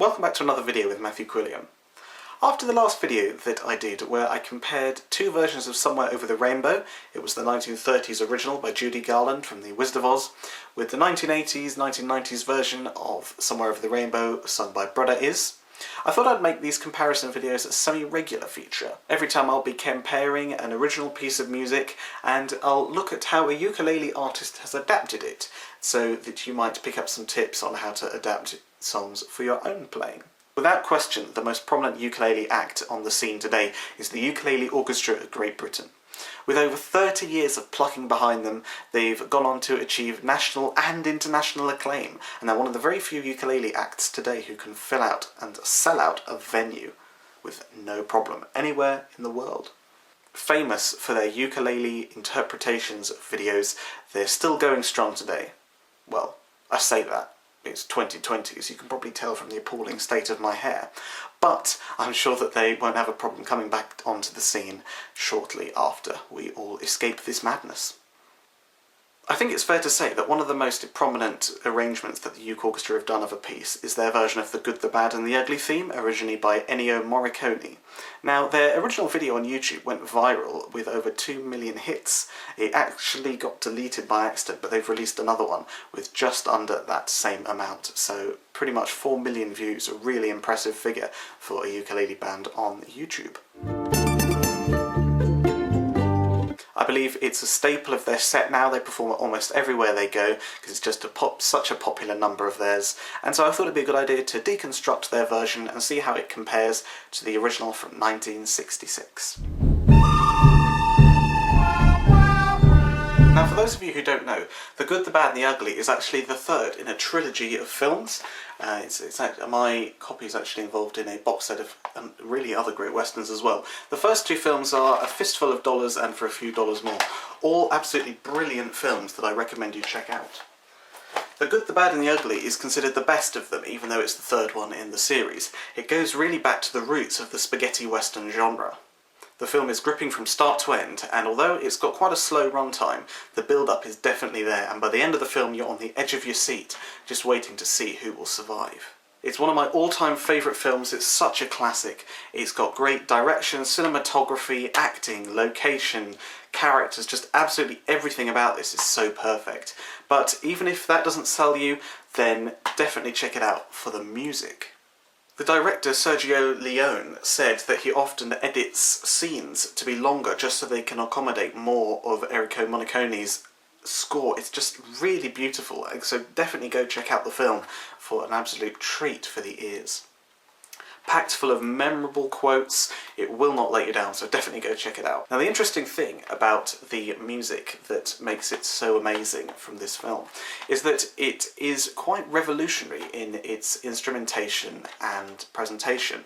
Welcome back to another video with Matthew Quilliam. After the last video that I did where I compared two versions of Somewhere Over the Rainbow, it was the 1930s original by Judy Garland from The Wizard of Oz, with the 1980s, 1990s version of Somewhere Over the Rainbow sung by Brother Is, I thought I'd make these comparison videos a semi-regular feature. Every time I'll be comparing an original piece of music and I'll look at how a ukulele artist has adapted it, so that you might pick up some tips on how to adapt songs for your own playing. Without question, the most prominent ukulele act on the scene today is the Ukulele Orchestra of Great Britain. With over 30 years of plucking behind them, they've gone on to achieve national and international acclaim, and they're one of the very few ukulele acts today who can fill out and sell out a venue with no problem anywhere in the world. Famous for their ukulele interpretations of videos, they're still going strong today. Well, I say that. It's 2020, so you can probably tell from the appalling state of my hair. But I'm sure that they won't have a problem coming back onto the scene shortly after we all escape this madness. I think it's fair to say that one of the most prominent arrangements that the Uke Orchestra have done of a piece is their version of the Good, the Bad and the Ugly theme, originally by Ennio Morricone. Now, their original video on YouTube went viral with over 2 million hits. It actually got deleted by accident, but they've released another one with just under that same amount, so pretty much 4 million views, a really impressive figure for a ukulele band on YouTube. I believe it's a staple of their set now. They perform it almost everywhere they go because it's just such a popular number of theirs, and so I thought it'd be a good idea to deconstruct their version and see how it compares to the original from 1966. Now, for those of you who don't know, The Good, the Bad and the Ugly is actually the third in a trilogy of films. My copy is actually involved in a box set of really other great westerns as well. The first two films are A Fistful of Dollars and For a Few Dollars More. All absolutely brilliant films that I recommend you check out. The Good, the Bad and the Ugly is considered the best of them, even though it's the third one in the series. It goes really back to the roots of the spaghetti western genre. The film is gripping from start to end, and although it's got quite a slow runtime, the build-up is definitely there, and by the end of the film you're on the edge of your seat, just waiting to see who will survive. It's one of my all-time favourite films. It's such a classic. It's got great direction, cinematography, acting, location, characters, just absolutely everything about this is so perfect. But even if that doesn't sell you, then definitely check it out for the music. The director, Sergio Leone, said that he often edits scenes to be longer just so they can accommodate more of Ennio Morricone's score. It's just really beautiful, so definitely go check out the film for an absolute treat for the ears. Packed full of memorable quotes, it will not let you down, so definitely go check it out. Now, the interesting thing about the music that makes it so amazing from this film is that it is quite revolutionary in its instrumentation and presentation.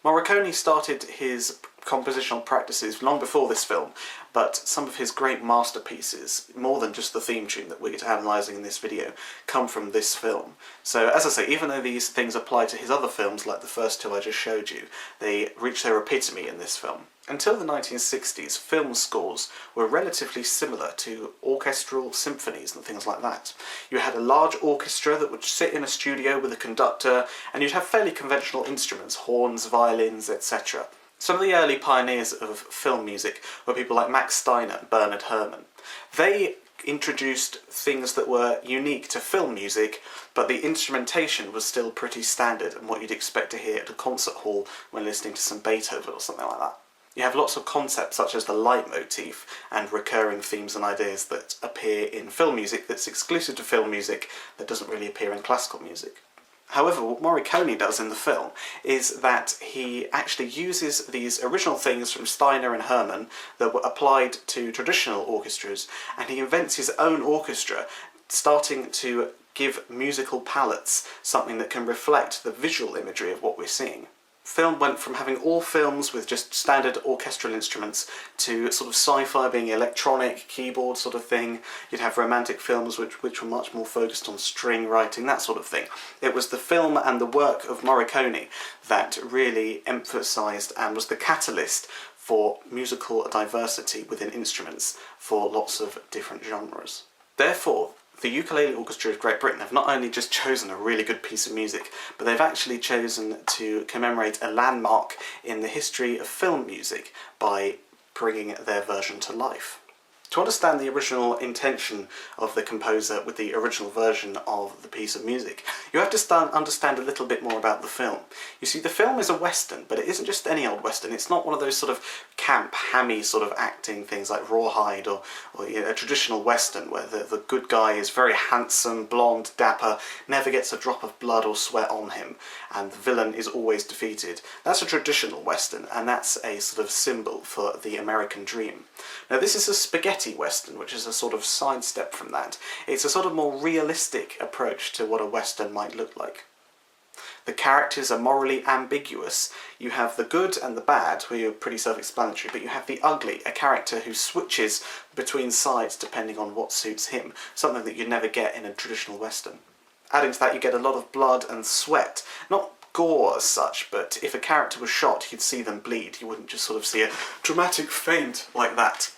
Morricone started his compositional practices long before this film, but some of his great masterpieces, more than just the theme tune that we're analysing in this video, come from this film. So, as I say, even though these things apply to his other films, like the first two I just showed you, they reach their epitome in this film. Until the 1960s, film scores were relatively similar to orchestral symphonies and things like that. You had a large orchestra that would sit in a studio with a conductor, and you'd have fairly conventional instruments, horns, violins, etc. Some of the early pioneers of film music were people like Max Steiner and Bernard Herrmann. They introduced things that were unique to film music, but the instrumentation was still pretty standard and what you'd expect to hear at a concert hall when listening to some Beethoven or something like that. You have lots of concepts such as the leitmotif and recurring themes and ideas that appear in film music that's exclusive to film music that doesn't really appear in classical music. However, what Morricone does in the film is that he actually uses these original things from Steiner and Herrmann that were applied to traditional orchestras, and he invents his own orchestra, starting to give musical palettes something that can reflect the visual imagery of what we're seeing. Film went from having all films with just standard orchestral instruments to sort of sci-fi being electronic, keyboard sort of thing. You'd have romantic films which were much more focused on string writing, that sort of thing. It was the film and the work of Morricone that really emphasised and was the catalyst for musical diversity within instruments for lots of different genres. Therefore, The Ukulele Orchestra of Great Britain have not only just chosen a really good piece of music, but they've actually chosen to commemorate a landmark in the history of film music by bringing their version to life. To understand the original intention of the composer with the original version of the piece of music, you have to understand a little bit more about the film. You see, the film is a western, but it isn't just any old western. It's not one of those sort of camp, hammy sort of acting things like Rawhide or a traditional western where the good guy is very handsome, blonde, dapper, never gets a drop of blood or sweat on him, and the villain is always defeated. That's a traditional western, and that's a sort of symbol for the American dream. Now, this is a spaghetti western, which is a sort of sidestep from that. It's a sort of more realistic approach to what a western might look like. The characters are morally ambiguous. You have the good and the bad, who are pretty self-explanatory, but you have the ugly, a character who switches between sides depending on what suits him, something that you'd never get in a traditional western. Adding to that, you get a lot of blood and sweat. Not gore as such, but if a character was shot, you'd see them bleed. You wouldn't just sort of see a dramatic faint like that.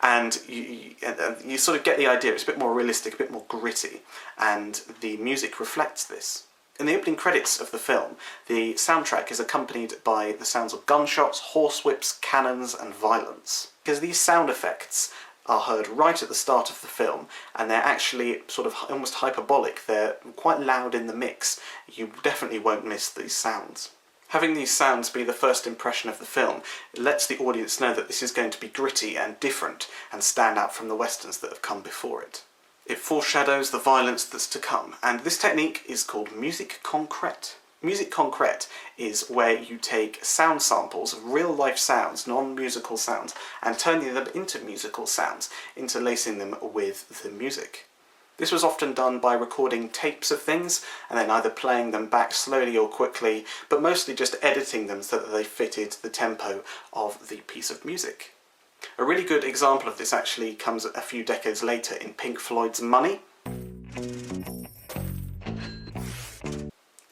And you sort of get the idea. It's a bit more realistic, a bit more gritty, and the music reflects this. In the opening credits of the film, the soundtrack is accompanied by the sounds of gunshots, horsewhips, cannons, and violence. Because these sound effects are heard right at the start of the film, and they're actually sort of almost hyperbolic. They're quite loud in the mix. You definitely won't miss these sounds. Having these sounds be the first impression of the film, it lets the audience know that this is going to be gritty and different and stand out from the westerns that have come before it. It foreshadows the violence that's to come, and this technique is called musique concrète. Musique concrète is where you take sound samples of real-life sounds, non-musical sounds, and turning them into musical sounds, interlacing them with the music. This was often done by recording tapes of things, and then either playing them back slowly or quickly, but mostly just editing them so that they fitted the tempo of the piece of music. A really good example of this actually comes a few decades later in Pink Floyd's Money,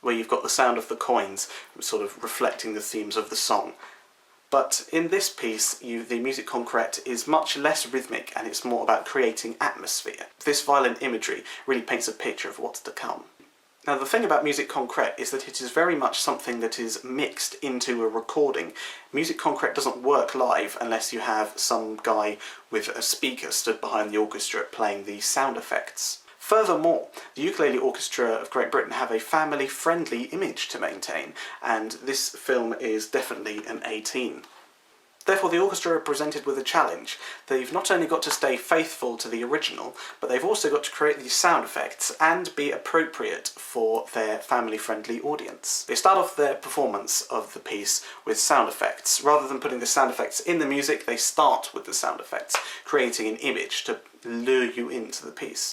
where you've got the sound of the coins sort of reflecting the themes of the song. But in this piece, the musique concrète is much less rhythmic, and it's more about creating atmosphere. This violent imagery really paints a picture of what's to come. Now, the thing about musique concrète is that it is very much something that is mixed into a recording. Musique concrète doesn't work live unless you have some guy with a speaker stood behind the orchestra playing the sound effects. Furthermore, the Ukulele Orchestra of Great Britain have a family-friendly image to maintain, and this film is definitely an 18. Therefore, the orchestra are presented with a challenge. They've not only got to stay faithful to the original, but they've also got to create these sound effects and be appropriate for their family-friendly audience. They start off their performance of the piece with sound effects. Rather than putting the sound effects in the music, they start with the sound effects, creating an image to lure you into the piece.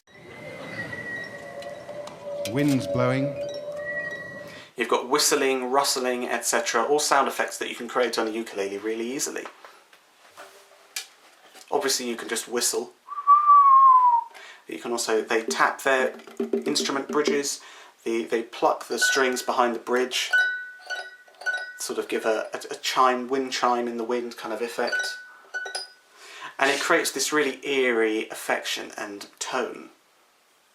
Wind's blowing. You've got whistling, rustling, etc. All sound effects that you can create on a ukulele really easily. Obviously you can just whistle. You can also, they tap their instrument bridges, they pluck the strings behind the bridge, sort of give a chime, wind chime in the wind kind of effect. And it creates this really eerie affection and tone.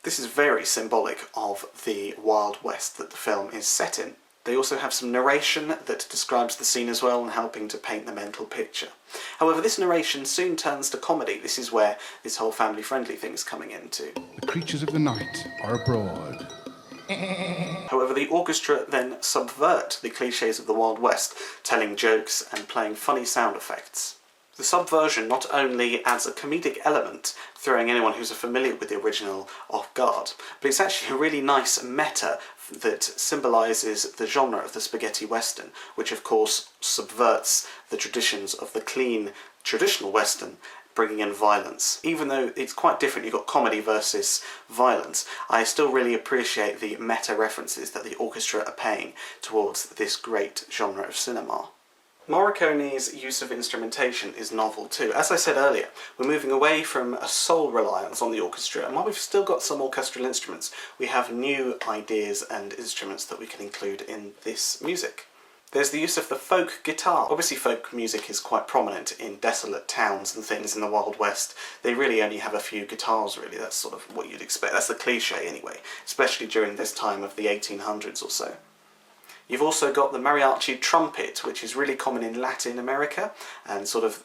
This is very symbolic of the Wild West that the film is set in. They also have some narration that describes the scene as well and helping to paint the mental picture. However, this narration soon turns to comedy. This is where this whole family-friendly thing is coming into. The creatures of the night are abroad. However, the orchestra then subvert the cliches of the Wild West, telling jokes and playing funny sound effects. The subversion not only adds a comedic element, throwing anyone who's familiar with the original off guard, but it's actually a really nice meta that symbolises the genre of the spaghetti western, which of course subverts the traditions of the clean traditional western, bringing in violence. Even though it's quite different, you've got comedy versus violence, I still really appreciate the meta references that the orchestra are paying towards this great genre of cinema. Morricone's use of instrumentation is novel too. As I said earlier, we're moving away from a sole reliance on the orchestra, and while we've still got some orchestral instruments, we have new ideas and instruments that we can include in this music. There's the use of the folk guitar. Obviously folk music is quite prominent in desolate towns and things in the Wild West. They really only have a few guitars really, that's sort of what you'd expect. That's the cliche anyway, especially during this time of the 1800s or so. You've also got the mariachi trumpet, which is really common in Latin America and sort of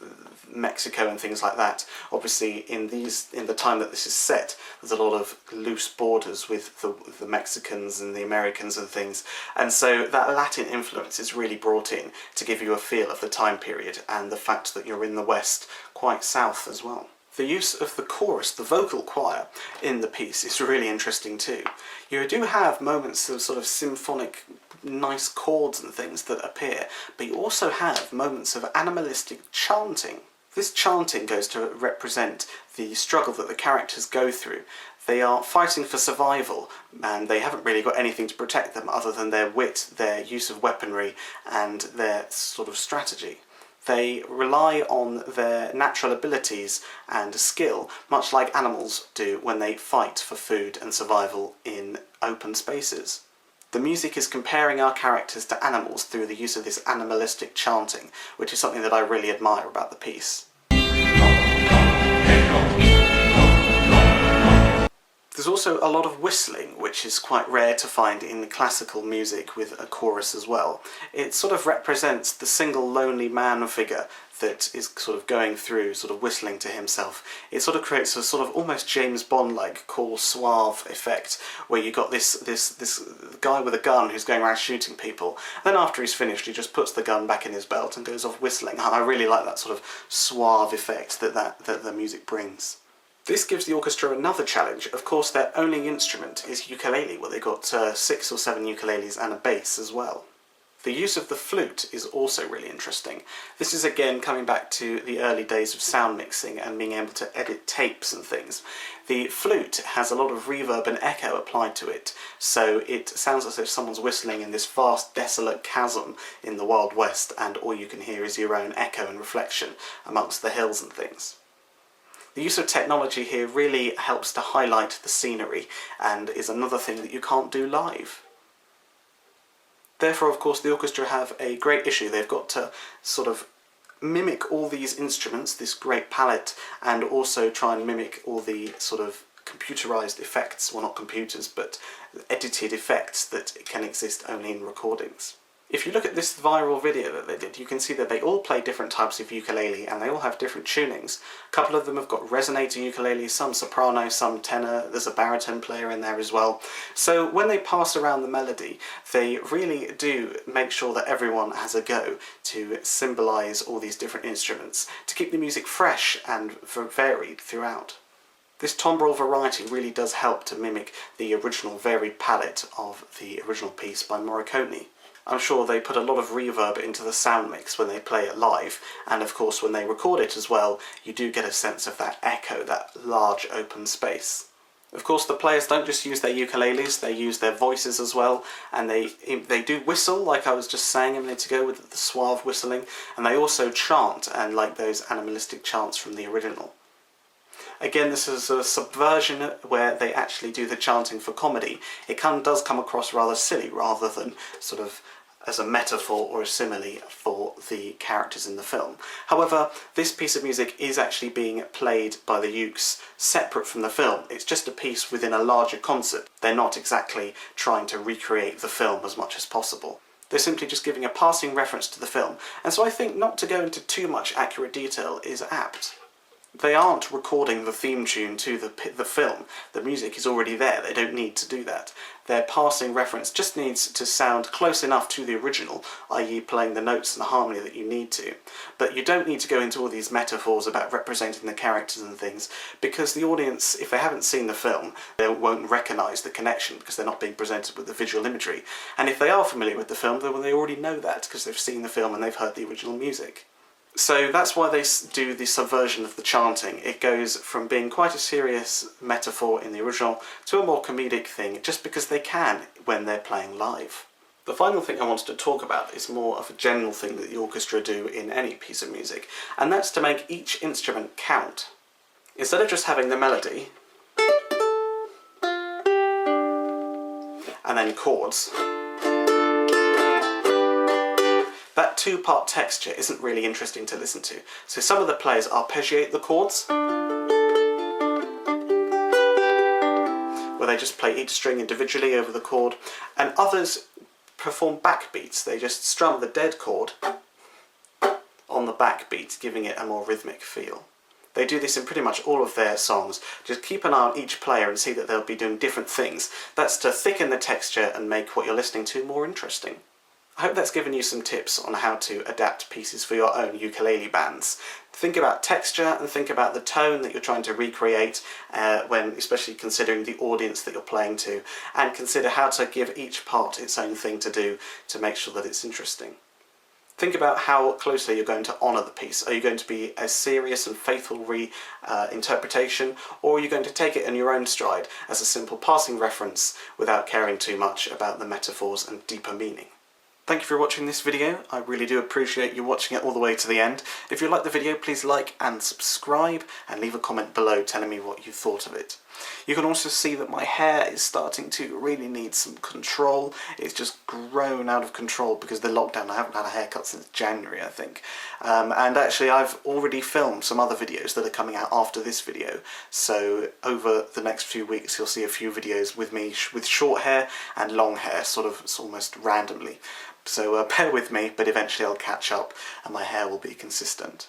Mexico and things like that. Obviously in the time that this is set, there's a lot of loose borders with the Mexicans and the Americans and things, and so that Latin influence is really brought in to give you a feel of the time period and the fact that you're in the West, quite south as well. The use of the chorus, the vocal choir, in the piece is really interesting too. You do have moments of sort of symphonic, nice chords and things that appear, but you also have moments of animalistic chanting. This chanting goes to represent the struggle that the characters go through. They are fighting for survival, and they haven't really got anything to protect them other than their wit, their use of weaponry, and their sort of strategy. They rely on their natural abilities and skill, much like animals do when they fight for food and survival in open spaces. The music is comparing our characters to animals through the use of this animalistic chanting, which is something that I really admire about the piece. There's also a lot of whistling, which is quite rare to find in classical music with a chorus as well. It sort of represents the single lonely man figure that is sort of going through, sort of whistling to himself. It sort of creates a sort of almost James Bond-like cool suave effect, where you got this guy with a gun who's going around shooting people. Then after he's finished, he just puts the gun back in his belt and goes off whistling. And I really like that sort of suave effect that the music brings. This gives the orchestra another challenge. Of course, their only instrument is ukulele, where they've got 6 or 7 ukuleles and a bass as well. The use of the flute is also really interesting. This is again coming back to the early days of sound mixing and being able to edit tapes and things. The flute has a lot of reverb and echo applied to it, so it sounds as if someone's whistling in this vast, desolate chasm in the Wild West, and all you can hear is your own echo and reflection amongst the hills and things. The use of technology here really helps to highlight the scenery and is another thing that you can't do live. Therefore, of course, the orchestra have a great issue. They've got to sort of mimic all these instruments, this great palette, and also try and mimic all the sort of computerized effects, well, not computers, but edited effects that can exist only in recordings. If you look at this viral video that they did, you can see that they all play different types of ukulele and they all have different tunings. A couple of them have got resonating ukuleles, some soprano, some tenor, there's a baritone player in there as well. So when they pass around the melody, they really do make sure that everyone has a go to symbolise all these different instruments, to keep the music fresh and varied throughout. This timbrel variety really does help to mimic the original varied palette of the original piece by Morricone. I'm sure they put a lot of reverb into the sound mix when they play it live, and of course when they record it as well, you do get a sense of that echo, that large open space. Of course the players don't just use their ukuleles, they use their voices as well, and they do whistle, like I was just saying a minute ago with the suave whistling, and they also chant, and like those animalistic chants from the original. Again, this is a subversion where they actually do the chanting for comedy. It does come across rather silly rather than sort of as a metaphor or a simile for the characters in the film. However, this piece of music is actually being played by the ukes separate from the film. It's just a piece within a larger concert. They're not exactly trying to recreate the film as much as possible. They're simply just giving a passing reference to the film, and so I think not to go into too much accurate detail is apt. They aren't recording the theme tune to the film. The music is already there, they don't need to do that. Their passing reference just needs to sound close enough to the original, i.e. playing the notes and the harmony that you need to. But you don't need to go into all these metaphors about representing the characters and things, because the audience, if they haven't seen the film, they won't recognise the connection because they're not being presented with the visual imagery. And if they are familiar with the film, then they already know that because they've seen the film and they've heard the original music. So that's why they do the subversion of the chanting. It goes from being quite a serious metaphor in the original to a more comedic thing, just because they can when they're playing live. The final thing I wanted to talk about is more of a general thing that the orchestra do in any piece of music, and that's to make each instrument count. Instead of just having the melody and then chords, that two-part texture isn't really interesting to listen to. So some of the players arpeggiate the chords, where they just play each string individually over the chord, and others perform backbeats. They just strum the dead chord on the backbeat, giving it a more rhythmic feel. They do this in pretty much all of their songs. Just keep an eye on each player and see that they'll be doing different things. That's to thicken the texture and make what you're listening to more interesting. I hope that's given you some tips on how to adapt pieces for your own ukulele bands. Think about texture and think about the tone that you're trying to recreate, when especially considering the audience that you're playing to, and consider how to give each part its own thing to do to make sure that it's interesting. Think about how closely you're going to honour the piece. Are you going to be a serious and faithful reinterpretation, or are you going to take it in your own stride as a simple passing reference without caring too much about the metaphors and deeper meaning? Thank you for watching this video. I really do appreciate you watching it all the way to the end. If you liked the video, please like and subscribe and leave a comment below telling me what you thought of it. You can also see that my hair is starting to really need some control. It's just grown out of control because of the lockdown. I haven't had a haircut since January, I think. And actually I've already filmed some other videos that are coming out after this video. So over the next few weeks you'll see a few videos with me with short hair and long hair, it's almost randomly. So bear with me, but eventually I'll catch up and my hair will be consistent.